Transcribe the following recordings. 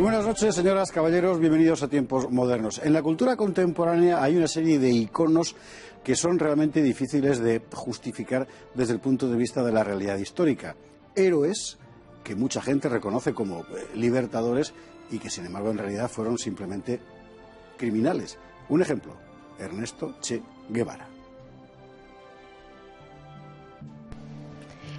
Muy buenas noches, señoras, caballeros, bienvenidos a Tiempos Modernos. En la cultura contemporánea hay una serie de iconos que son realmente difíciles de justificar desde el punto de vista de la realidad histórica. Héroes que mucha gente reconoce como libertadores y que sin embargo en realidad fueron simplemente criminales. Un ejemplo, Ernesto Che Guevara.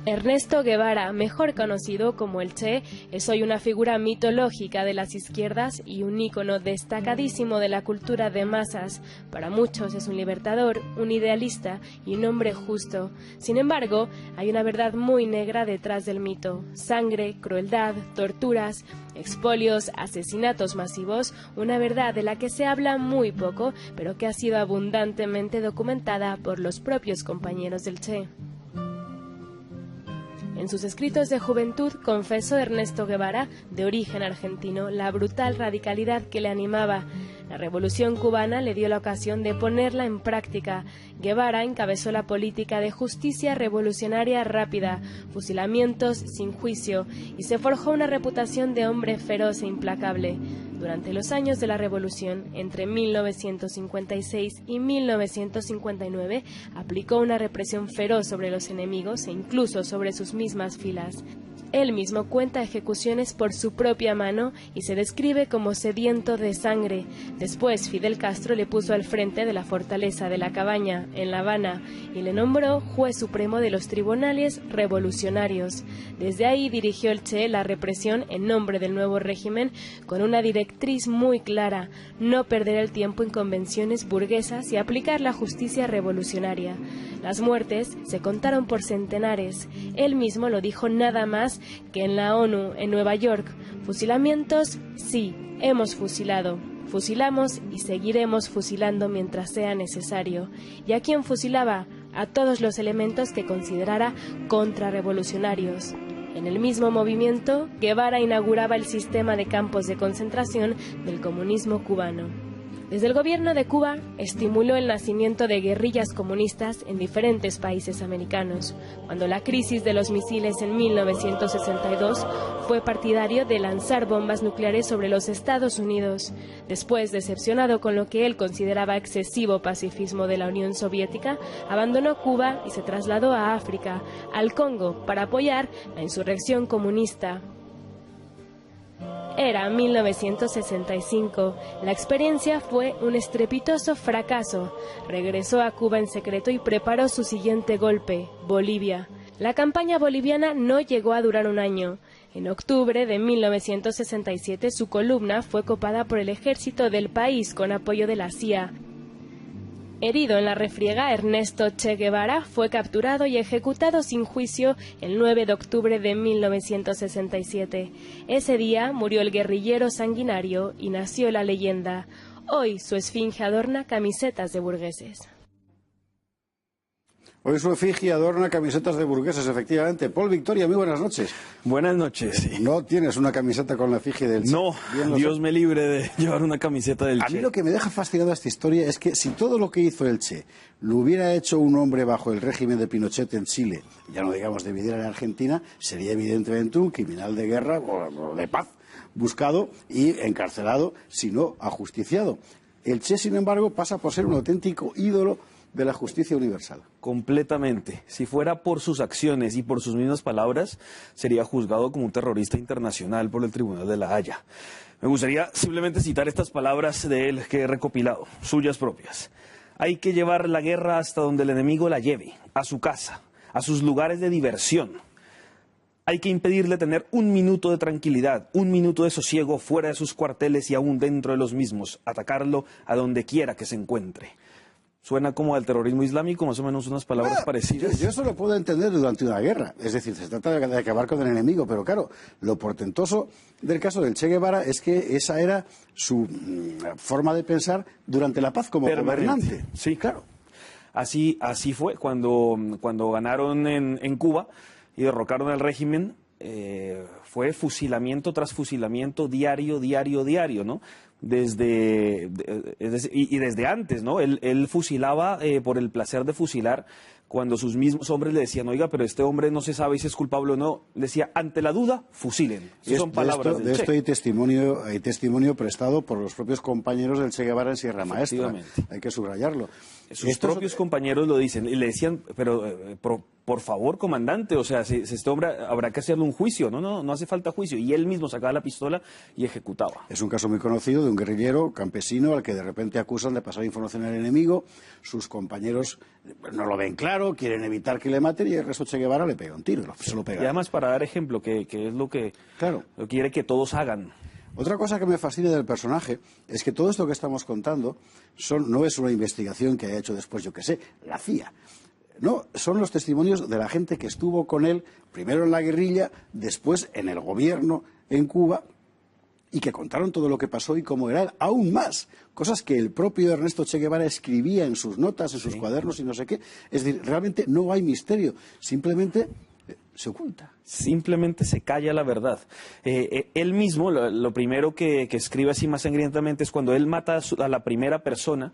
Ernesto Guevara, mejor conocido como el Che, es hoy una figura mitológica de las izquierdas y un ícono destacadísimo de la cultura de masas. Para muchos es un libertador, un idealista y un hombre justo. Sin embargo, hay una verdad muy negra detrás del mito. Sangre, crueldad, torturas, expolios, asesinatos masivos, una verdad de la que se habla muy poco, pero que ha sido abundantemente documentada por los propios compañeros del Che. En sus escritos de juventud confesó Ernesto Guevara, de origen argentino, la brutal radicalidad que le animaba. La revolución cubana le dio la ocasión de ponerla en práctica. Guevara encabezó la política de justicia revolucionaria rápida, fusilamientos sin juicio, y se forjó una reputación de hombre feroz e implacable. Durante los años de la revolución, entre 1956 y 1959, aplicó una represión feroz sobre los enemigos e incluso sobre sus mismas filas. Él mismo cuenta ejecuciones por su propia mano y se describe como sediento de sangre. Después, Fidel Castro le puso al frente de la fortaleza de La Cabaña, en La Habana, y le nombró juez supremo de los tribunales revolucionarios. Desde ahí dirigió el Che la represión en nombre del nuevo régimen con una directriz muy clara: no perder el tiempo en convenciones burguesas y aplicar la justicia revolucionaria. Las muertes se contaron por centenares. Él mismo lo dijo nada más que en la ONU, en Nueva York. Fusilamientos, sí, hemos fusilado. Fusilamos y seguiremos fusilando mientras sea necesario. ¿Y a quién fusilaba? A todos los elementos que considerara contrarrevolucionarios. En el mismo movimiento, Guevara inauguraba el sistema de campos de concentración del comunismo cubano. Desde el gobierno de Cuba estimuló el nacimiento de guerrillas comunistas en diferentes países americanos. Cuando la crisis de los misiles en 1962 fue partidario de lanzar bombas nucleares sobre los Estados Unidos. Después, decepcionado con lo que él consideraba excesivo pacifismo de la Unión Soviética, abandonó Cuba y se trasladó a África, al Congo, para apoyar la insurrección comunista. Era 1965. La experiencia fue un estrepitoso fracaso. Regresó a Cuba en secreto y preparó su siguiente golpe, Bolivia. La campaña boliviana no llegó a durar un año. En octubre de 1967 su columna fue copada por el ejército del país con apoyo de la CIA. Herido en la refriega, Ernesto Che Guevara fue capturado y ejecutado sin juicio el 9 de octubre de 1967. Ese día murió el guerrillero sanguinario y nació la leyenda. Hoy su esfinge adorna camisetas de burgueses. Hoy su efigie adorna camisetas de burgueses, efectivamente. Paul Victoria, muy buenas noches. Buenas noches. ¿No tienes una camiseta con la efigie del Che? No, Dios me libre de llevar una camiseta del Che. A mí lo que me deja fascinado esta historia es que si todo lo que hizo el Che lo hubiera hecho un hombre bajo el régimen de Pinochet en Chile, ya no digamos de Videla en Argentina, sería evidentemente un criminal de guerra o de paz, buscado y encarcelado, si no ajusticiado. El Che, sin embargo, pasa por ser un auténtico ídolo de la justicia universal. Completamente. Si fuera por sus acciones y por sus mismas palabras, sería juzgado como un terrorista internacional por el Tribunal de La Haya. Me gustaría simplemente citar estas palabras de él que he recopilado, suyas propias. Hay que llevar la guerra hasta donde el enemigo la lleve, a su casa, a sus lugares de diversión. Hay que impedirle tener un minuto de tranquilidad, un minuto de sosiego fuera de sus cuarteles y aún dentro de los mismos, atacarlo a donde quiera que se encuentre. Suena como al terrorismo islámico, más o menos unas palabras parecidas. Yo eso lo puedo entender durante una guerra. Es decir, se trata de acabar con el enemigo. Pero claro, lo portentoso del caso del Che Guevara es que esa era su forma de pensar durante la paz como gobernante. Sí, claro. Así fue. Cuando ganaron en Cuba y derrocaron al régimen, fue fusilamiento tras fusilamiento, diario, ¿no? Desde antes, ¿no? Él fusilaba por el placer de fusilar. Cuando sus mismos hombres le decían, oiga, pero este hombre no se sabe si es culpable o no, le decía, ante la duda, fusilen. Esas son palabras del Che. De esto hay testimonio prestado por los propios compañeros del Che Guevara en Sierra Maestra. Hay que subrayarlo. Sus propios compañeros lo dicen y le decían, pero por favor, comandante, o sea, si este hombre habrá que hacerle un juicio. No hace falta juicio. Y él mismo sacaba la pistola y ejecutaba. Es un caso muy conocido de un guerrillero campesino al que de repente acusan de pasar información al enemigo. Sus compañeros no lo ven claro, quieren evitar que le maten y el resto Che Guevara le pega un tiro, se lo pega. Y además para dar ejemplo, que es lo que quiere que todos hagan. Otra cosa que me fascina del personaje es que todo esto que estamos contando no es una investigación que haya hecho después, yo qué sé, la CIA. No, son los testimonios de la gente que estuvo con él, primero en la guerrilla, después en el gobierno en Cuba, y que contaron todo lo que pasó y cómo era él, aún más, cosas que el propio Ernesto Che Guevara escribía en sus notas, en sus cuadernos y no sé qué. Es decir, realmente no hay misterio, simplemente se oculta. Simplemente se calla la verdad. Él mismo, lo primero que escribe así más sangrientamente es cuando él mata a la primera persona,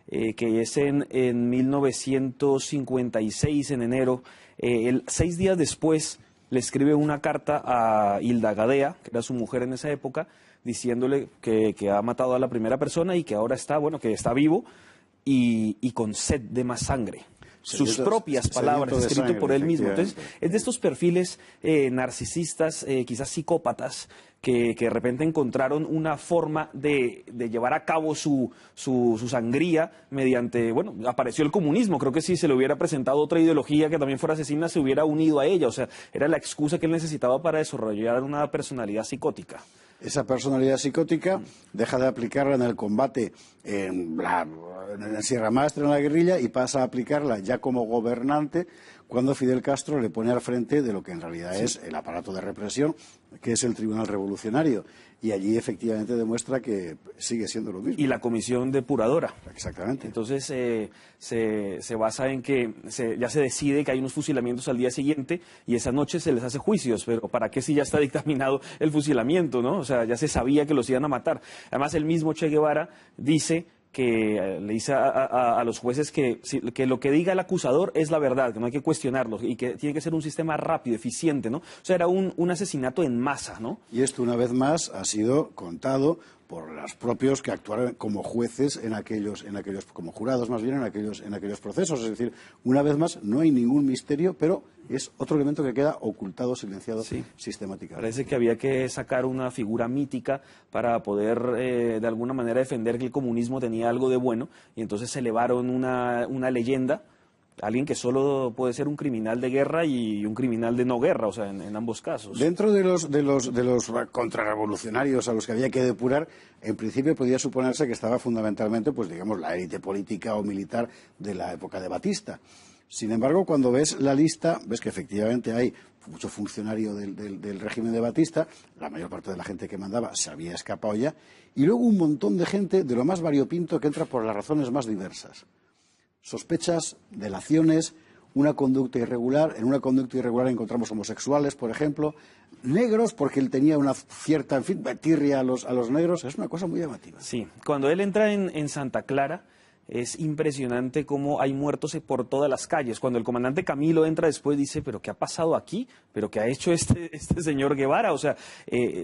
que es en 1956, en enero. 6 días después le escribe una carta a Hilda Gadea, que era su mujer en esa época, diciéndole que ha matado a la primera persona y que ahora está, que está vivo y con sed de más sangre. Sus propias palabras, escrito por él mismo. Entonces, es de estos perfiles narcisistas, quizás psicópatas, que de repente encontraron una forma de llevar a cabo su sangría mediante, apareció el comunismo. Creo que si se le hubiera presentado otra ideología que también fuera asesina, se hubiera unido a ella. O sea, era la excusa que él necesitaba para desarrollar una personalidad psicótica. Esa personalidad psicótica deja de aplicarla en el combate en Sierra Maestra, en la guerrilla, y pasa a aplicarla ya como gobernante cuando Fidel Castro le pone al frente de lo que en realidad es el aparato de represión, que es el Tribunal Revolucionario. Y allí efectivamente demuestra que sigue siendo lo mismo. Y la comisión depuradora. Exactamente. Entonces se basa en que ya se decide que hay unos fusilamientos al día siguiente y esa noche se les hace juicios, pero ¿para qué si ya está dictaminado el fusilamiento, no? O sea, ya se sabía que los iban a matar. Además, el mismo Che Guevara dice que le dice a los jueces que lo que diga el acusador es la verdad, que no hay que cuestionarlo y que tiene que ser un sistema rápido, eficiente, ¿no? O sea, era un asesinato en masa, ¿no? Y esto, una vez más, ha sido contado por los propios que actuaron como jueces como jurados más bien en aquellos procesos. Es decir, una vez más, no hay ningún misterio, pero es otro elemento que queda ocultado, silenciado sistemáticamente. Parece que había que sacar una figura mítica para poder de alguna manera defender que el comunismo tenía algo de bueno, y entonces se elevaron una leyenda, alguien que solo puede ser un criminal de guerra y un criminal de no guerra, o sea, en ambos casos. Dentro de los contrarrevolucionarios a los que había que depurar, en principio podía suponerse que estaba fundamentalmente, pues digamos, la élite política o militar de la época de Batista. Sin embargo, cuando ves la lista, ves que efectivamente hay mucho funcionario del régimen de Batista, la mayor parte de la gente que mandaba se había escapado ya, y luego un montón de gente de lo más variopinto que entra por las razones más diversas. Sospechas, delaciones, una conducta irregular. En una conducta irregular encontramos homosexuales, por ejemplo, negros, porque él tenía una cierta, tirria a los negros. Es una cosa muy llamativa. Sí, cuando él entra en Santa Clara, es impresionante cómo hay muertos por todas las calles. Cuando el comandante Camilo entra después, dice, ¿pero qué ha pasado aquí? ¿Pero qué ha hecho este señor Guevara? O sea,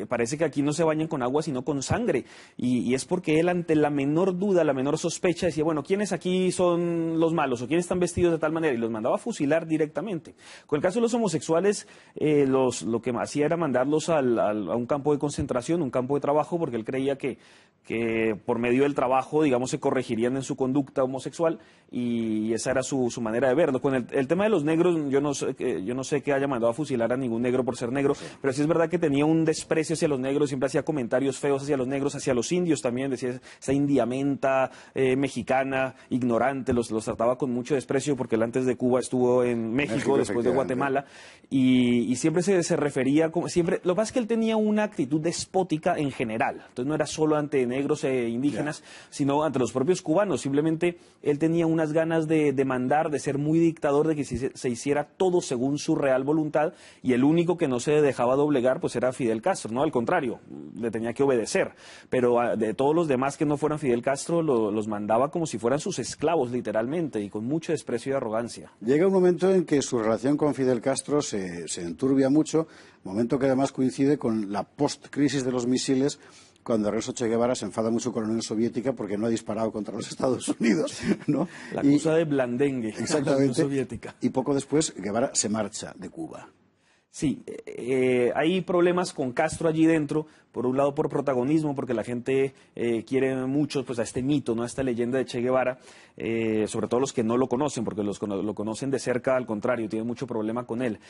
parece que aquí no se bañan con agua, sino con sangre. Y es porque él, ante la menor duda, la menor sospecha, decía, bueno, ¿quiénes aquí son los malos? ¿O quiénes están vestidos de tal manera? Y los mandaba a fusilar directamente. Con el caso de los homosexuales, lo que hacía era mandarlos a un campo de concentración, un campo de trabajo, porque él creía que por medio del trabajo, digamos, se corregirían en su conducta homosexual, y esa era su manera de verlo. Con el tema de los negros, yo no sé que haya mandado a fusilar a ningún negro por ser negro, pero sí es verdad que tenía un desprecio hacia los negros, siempre hacía comentarios feos hacia los negros, hacia los indios también, decía esa indiamenta mexicana, ignorante, los trataba con mucho desprecio, porque él antes de Cuba estuvo en México después de Guatemala, y siempre se refería, siempre, lo que pasa es que él tenía una actitud despótica en general, entonces no era solo ante negros e indígenas, sino ante los propios cubanos. Simplemente posiblemente él tenía unas ganas de mandar, de ser muy dictador, de que se hiciera todo según su real voluntad, y el único que no se dejaba doblegar pues era Fidel Castro, ¿no? Al contrario, le tenía que obedecer, pero de todos los demás que no fueran Fidel Castro los mandaba como si fueran sus esclavos literalmente, y con mucho desprecio y arrogancia. Llega un momento en que su relación con Fidel Castro se enturbia mucho, momento que además coincide con la post-crisis de los misiles, cuando Ernesto Che Guevara se enfada mucho con la Unión Soviética porque no ha disparado contra los Estados Unidos, ¿no? La acusa de blandengue a la Unión Soviética. Y poco después Guevara se marcha de Cuba. Sí, hay problemas con Castro allí dentro, por un lado por protagonismo, porque la gente quiere mucho pues, a este mito, ¿no? A esta leyenda de Che Guevara, sobre todo los que no lo conocen, porque lo conocen de cerca, al contrario, tienen mucho problema con él.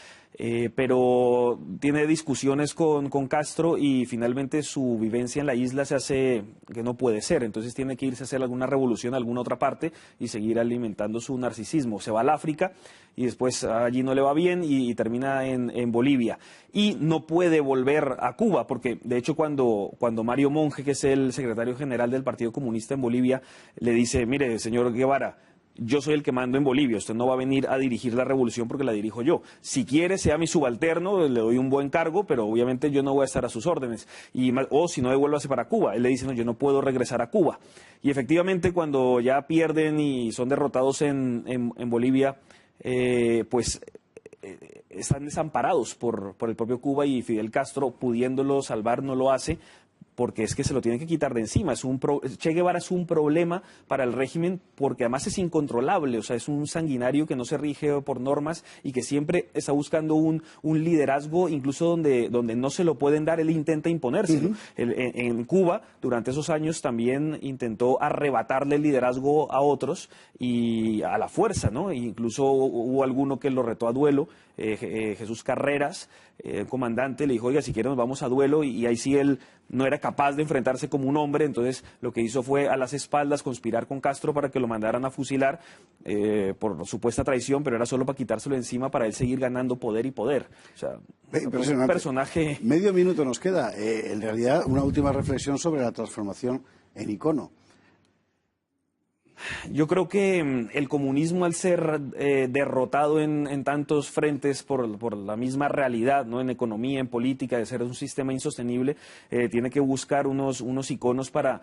Pero tiene discusiones con Castro y finalmente su vivencia en la isla se hace que no puede ser, entonces tiene que irse a hacer alguna revolución a alguna otra parte y seguir alimentando su narcisismo. Se va al África y después allí no le va bien y termina en Bolivia. Y no puede volver a Cuba, porque de hecho cuando Mario Monge, que es el secretario general del Partido Comunista en Bolivia, le dice, mire, señor Guevara, yo soy el que mando en Bolivia, usted no va a venir a dirigir la revolución porque la dirijo yo. Si quiere, sea mi subalterno, le doy un buen cargo, pero obviamente yo no voy a estar a sus órdenes. O si no, devuélvase para Cuba. Él le dice, no, yo no puedo regresar a Cuba. Y efectivamente, cuando ya pierden y son derrotados en Bolivia, pues están desamparados por el propio Cuba, y Fidel Castro, pudiéndolo salvar, no lo hace, porque es que se lo tienen que quitar de encima. Che Guevara es un problema para el régimen porque además es incontrolable, o sea, es un sanguinario que no se rige por normas y que siempre está buscando un liderazgo, incluso donde no se lo pueden dar, él intenta imponérselo. En Cuba, durante esos años, también intentó arrebatarle el liderazgo a otros y a la fuerza, ¿no? Incluso hubo alguno que lo retó a duelo, Jesús Carreras, comandante, le dijo, oiga, si quiere nos vamos a duelo, y ahí sí él no era capaz de enfrentarse como un hombre, entonces lo que hizo fue a las espaldas conspirar con Castro para que lo mandaran a fusilar por supuesta traición, pero era solo para quitárselo encima para él seguir ganando poder y poder. O sea, un personaje... Medio minuto nos queda. En realidad, una última reflexión sobre la transformación en icono. Yo creo que el comunismo, al ser derrotado en tantos frentes por la misma realidad, ¿no? En economía, en política, de ser un sistema insostenible, tiene que buscar unos iconos para,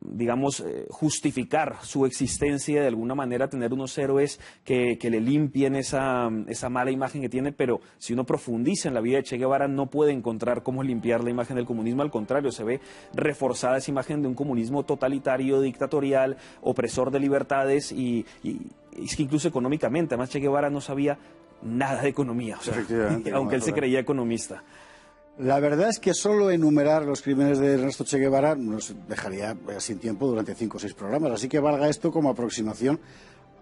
digamos, justificar su existencia y de alguna manera tener unos héroes que le limpien esa mala imagen que tiene. Pero si uno profundiza en la vida de Che Guevara, no puede encontrar cómo limpiar la imagen del comunismo. Al contrario, se ve reforzada esa imagen de un comunismo totalitario, dictatorial, opresor de libertades, y es que incluso económicamente, además Che Guevara no sabía nada de economía, o sea, aunque él se creía economista. La verdad es que solo enumerar los crímenes de Ernesto Che Guevara nos dejaría sin tiempo durante 5 o 6 programas, así que valga esto como aproximación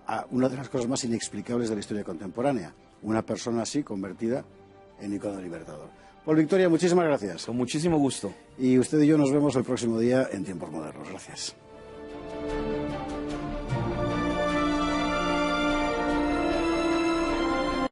a una de las cosas más inexplicables de la historia contemporánea, una persona así convertida en icono libertador. Paul Victoria, muchísimas gracias. Con muchísimo gusto. Y usted y yo nos vemos el próximo día en Tiempos Modernos. Gracias.